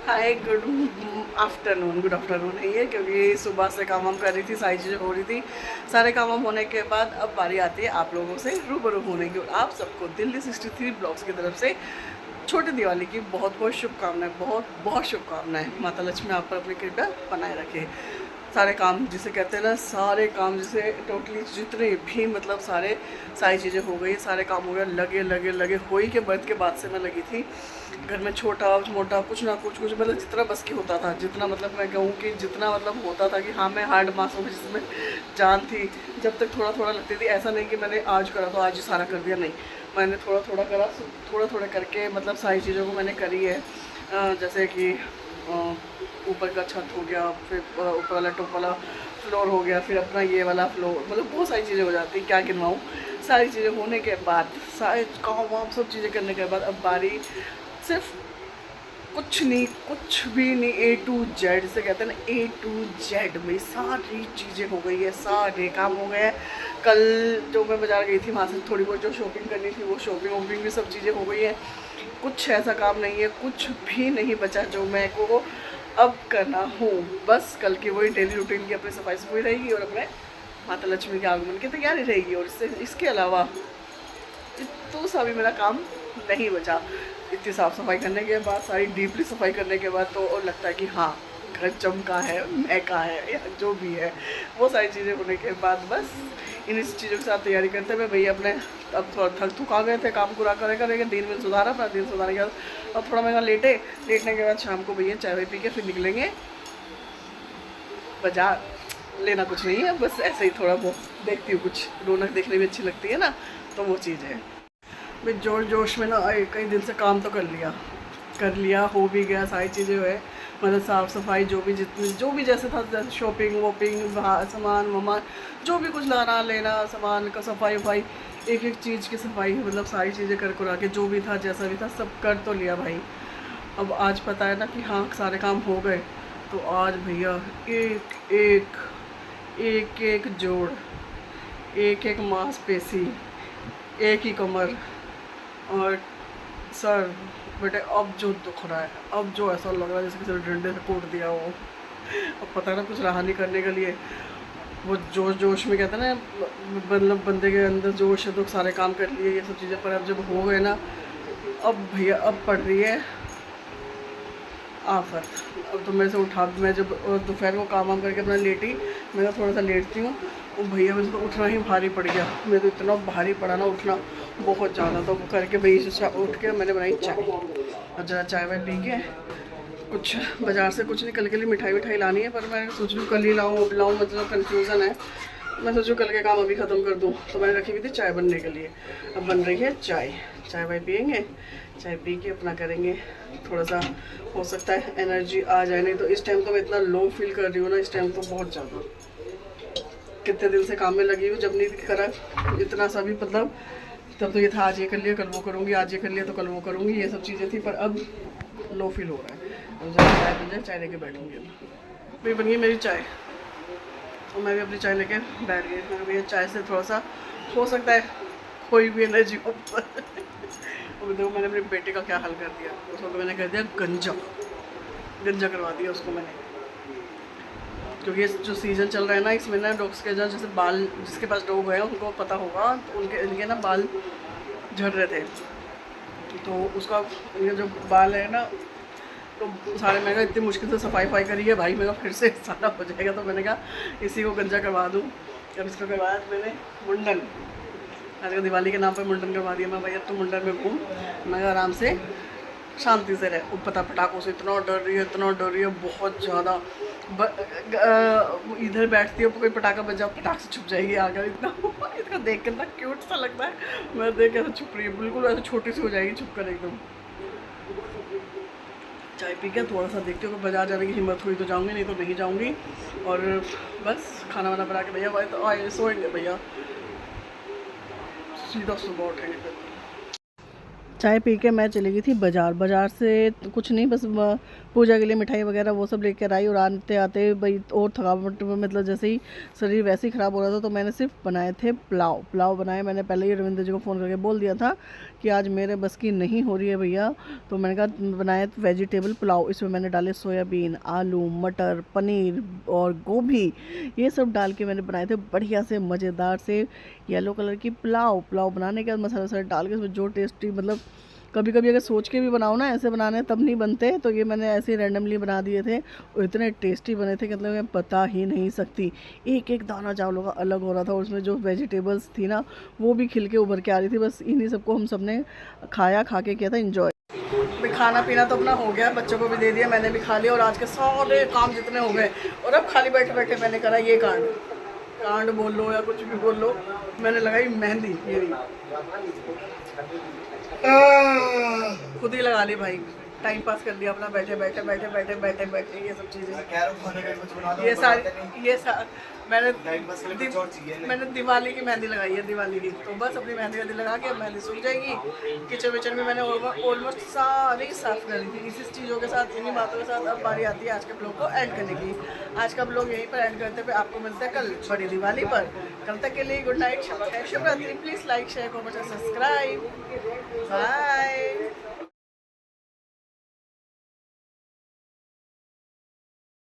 Hi good afternoon, good afternoon नहीं है क्योंकि सुबह से काम वाम कर रही थी, सारी चीज़ें हो रही थी। सारे काम वाम होने के बाद अब बारी आती है आप लोगों से रूबरू होने की। और आप सबको दिल्ली 63 ब्लॉग्स की तरफ से छोटी दिवाली की बहुत बहुत शुभकामनाएं, बहुत बहुत शुभकामनाएं। माता लक्ष्मी आप पर अपनी कृपा बनाए रखे। सारे काम जिसे कहते हैं ना, सारे काम जिसे टोटली जितने भी मतलब सारी चीज़ें हो गई, सारे काम हो गए। लगे लगे लगे हो ही के बर्थ के बाद से मैं लगी थी घर में, छोटा मोटा कुछ ना कुछ मतलब जितना बस की होता था, जितना मतलब मैं कहूँ कि जितना मतलब होता था कि हाँ मैं हार्ड मासों में जिसमें जान थी, जब तक थोड़ा थोड़ा लगती थी। ऐसा नहीं कि मैंने आज करा तो आज ही सारा कर दिया, नहीं, मैंने थोड़ा थोड़ा करा, थोड़ा थोड़ा करके मतलब सारी चीज़ों को मैंने करी है। जैसे कि ऊपर का छत हो गया, फिर ऊपर वाला टॉप वाला फ्लोर हो गया, फिर अपना ये वाला फ्लोर, मतलब बहुत सारी चीज़ें हो जाती हैं, क्या गिनवाऊँ। सारी चीज़ें होने के बाद, सारे काम वाम सब चीज़ें करने के बाद अब बारी सिर्फ कुछ नहीं, कुछ भी नहीं, A to Z जिसे कहते हैं ना, A to Z में सारी चीज़ें हो गई है, सारे काम हो गए हैं। कल जो मैं बाज़ार गई थी वहाँ से थोड़ी बहुत जो शॉपिंग करनी थी वो शॉपिंग भी सब चीज़ें हो गई हैं। कुछ ऐसा काम नहीं है, कुछ भी नहीं बचा जो मैं को अब करना हूँ। बस कल की वही डेली रूटीन की अपनी सफाई सफाई रहेगी और अपने माता लक्ष्मी के आगमन की तैयारी रहेगी। और इसके अलावा तो सा भी मेरा काम नहीं बचा। इतनी साफ़ सफाई करने के बाद, सारी डीपली सफाई करने के बाद तो और लगता है कि हाँ घर चमका है, महका है, या जो भी है वो सारी चीज़ें होने के बाद बस इन चीज़ों के साथ तैयारी करते हुए भैया अपने अब थोड़ा थक आ गए थे, काम पूरा करेंगे। दिन में सुधारा, अपना दिन सुधारने के बाद अब थोड़ा मैं लेटने के बाद शाम को भैया चाय वाय पी के फिर निकलेंगे बाजार। लेना कुछ नहीं है, बस ऐसे ही थोड़ा बहुत देखती हूँ, कुछ रौनक देखने में अच्छी लगती है ना, तो वो चीज़ है। मैं जोश में ना कई दिन से काम तो कर लिया, हो भी गया सारी चीज़ें है, मतलब साफ़ सफाई जो भी जैसे था, जैसे शॉपिंग वॉपिंग, सामान वामान जो भी कुछ लाना लेना, सामान का सफाई वफाई, एक एक चीज़ की सफाई, मतलब सारी चीज़ें कर करा के जो भी था जैसा भी था सब कर तो लिया भाई। अब आज पता है ना कि हाँ सारे काम हो गए, तो आज भैया एक एक एक एक जोड़, एक एक मांसपेशी, एक ही कमर और सर, बेटे अब जो दुख रहा है, अब जो ऐसा लग रहा है जैसे किसी ने डंडे से कूट दिया हो। अब पता है ना कुछ रहा नहीं करने के लिए, वो जोश में कहते हैं ना, मतलब बंदे के अंदर जोश है तो सारे काम कर लिए ये सब चीज़ें। पर अब जब हो गए ना, अब भैया अब पड़ रही है आफत। अब तो मेरे से उठा, मैं जब दोपहर को काम वाम करके अपना लेटी, मैं थोड़ा सा लेटती हूँ, वो भैया मुझे तो उठना ही भारी पड़ गया। मेरे तो इतना भारी पड़ा ना उठना, बहुत ज़्यादा। तो करके भैया से उठ के मैंने बनाई चाय, और ज़रा चाय वाय पी के कुछ बाज़ार से कुछ नहीं, कल के लिए मिठाई लानी है, पर मैं सोच रही कल ही लाऊँ मतलब कन्फ्यूज़न है। मैं सोचूँ कल के काम अभी ख़त्म कर दूँ, तो मैंने रखी हुई थी चाय बनने के लिए। अब बन रही है चाय वाय पियेंगे, चाय पी के अपना करेंगे थोड़ा सा, हो सकता है एनर्जी आ जाए। नहीं तो इस टाइम तो मैं इतना लो फील कर रही हूँ ना, इस टाइम तो बहुत ज़्यादा, कितने दिन से काम में लगी हूँ, जब नहीं करा इतना सा भी, मतलब तब तो ये था आज ये कर लिया कल वो करूँगी, आज ये कर लिया तो कल वो करूँगी, ये सब चीज़ें थी। पर अब लो फील हो रहा है। अब जब चाय बन जाए चाय लेके बैठूँगी। भाई बन गई मेरी चाय, तो मैं भी अपनी चाय लेके बैठ गई। मैं भैया चाय से थोड़ा सा हो सकता है कोई भी एनर्जी हो। देखो मैंने अपने बेटे का क्या हाल कर दिया, उसको तो मैंने कर दिया गंजा करवा दिया उसको मैंने, क्योंकि ये जो सीज़न चल रहा है ना इसमें ना, डॉग्स के जैसे बाल, जिसके पास डॉग है उनको पता होगा, तो इनके ना बाल झड़ रहे थे, तो उसका ये जो बाल है ना, तो सारे मैंने इतनी मुश्किल से सफाई करी है भाई, मेरा फिर से सारा हो जाएगा, तो मैंने कहा इसी को गंजा करवा दूँ। जब इसको करवाया तो मैंने मुंडन, आज का दिवाली के नाम पर मुंडन करवा दिया। मैं भैया तो मुंडन में घूम, मैं आराम से शांति से रहे। पता पटाखों से इतना डर रही है बहुत ज़्यादा। इधर बैठती हो कोई पटाखा बज जाओ, पटाख से छुप जाएगी आकर, इतना देख कर ना क्यूट सा लगता है। मैं देख कर छुप रही है, बिल्कुल ऐसे छोटी सी हो जाएगी छुप कर एकदम। चाय पी के थोड़ा सा देखती हूँ, बाजार जाने की हिम्मत हुई तो जाऊँगी, नहीं तो नहीं जाऊँगी। और बस खाना वाना बना के भैया भाई तो आए सोएंगे भैया, सीधा सुबह उठेंगे फिर। चाय पी के मैं चली गई थी बाज़ार से कुछ नहीं, बस पूजा के लिए मिठाई वगैरह वो सब लेकर आई। और आते आते भाई और थकावट, मतलब जैसे ही शरीर वैसे ही ख़राब हो रहा था, तो मैंने सिर्फ बनाए थे पुलाव बनाए। मैंने पहले ही रविंद्र जी को फ़ोन करके बोल दिया था कि आज मेरे बस की नहीं हो रही है भैया, तो मैंने कहा बनाया वेजिटेबल पुलाव। इसमें मैंने डाले सोयाबीन, आलू, मटर, पनीर और गोभी, ये सब डाल के मैंने बनाए थे बढ़िया से मज़ेदार से येलो कलर की पुलाव बनाने के बाद मसाला वसाला डाल के उसमें जो टेस्टी, मतलब कभी कभी अगर सोच के भी बनाओ ना ऐसे बनाने तब नहीं बनते, तो ये मैंने ऐसे ही रैंडमली बना दिए थे और इतने टेस्टी बने थे कि मतलब मैं बता ही नहीं सकती। एक एक दाना चावलों का अलग हो रहा था और उसमें जो वेजिटेबल्स थी ना वो भी खिल के उभर के आ रही थी। बस इन्हीं सबको हम सब ने खा के किया था इन्जॉय। भाई खाना पीना तो अपना हो गया, बच्चों को भी दे दिया, मैंने भी खा लिया और आज के सारे काम जितने हो गए। और अब खाली बैठे बैठे मैंने करा ये कांड बोल लो या कुछ भी बोल लो, मैंने लगाई मेहंदी। ये खुद ही लगा ली भाई, टाइम पास कर लिया अपना बैठे बैठे ये सब चीज़ें, ये सारी मैंने दिवाली की मेहंदी लगाई है, दिवाली की। तो बस अपनी मेहंदी लगा के मेहंदी सूख जाएगी। किचन विचन में मैंने ऑलमोस्ट सारी साफ़ कर ली थी। इसी चीज़ों के साथ, इन्हीं बातों के साथ अब बारी आती है आज के ब्लॉग को एंड करने की। आज का ब्लॉग यहीं पर एंड करते हुए आपको मिलता है कल बड़ी दिवाली पर। कल तक के लिए गुड नाइट, शुभ रात्रि। Please like, share, comment, subscribe. Bye.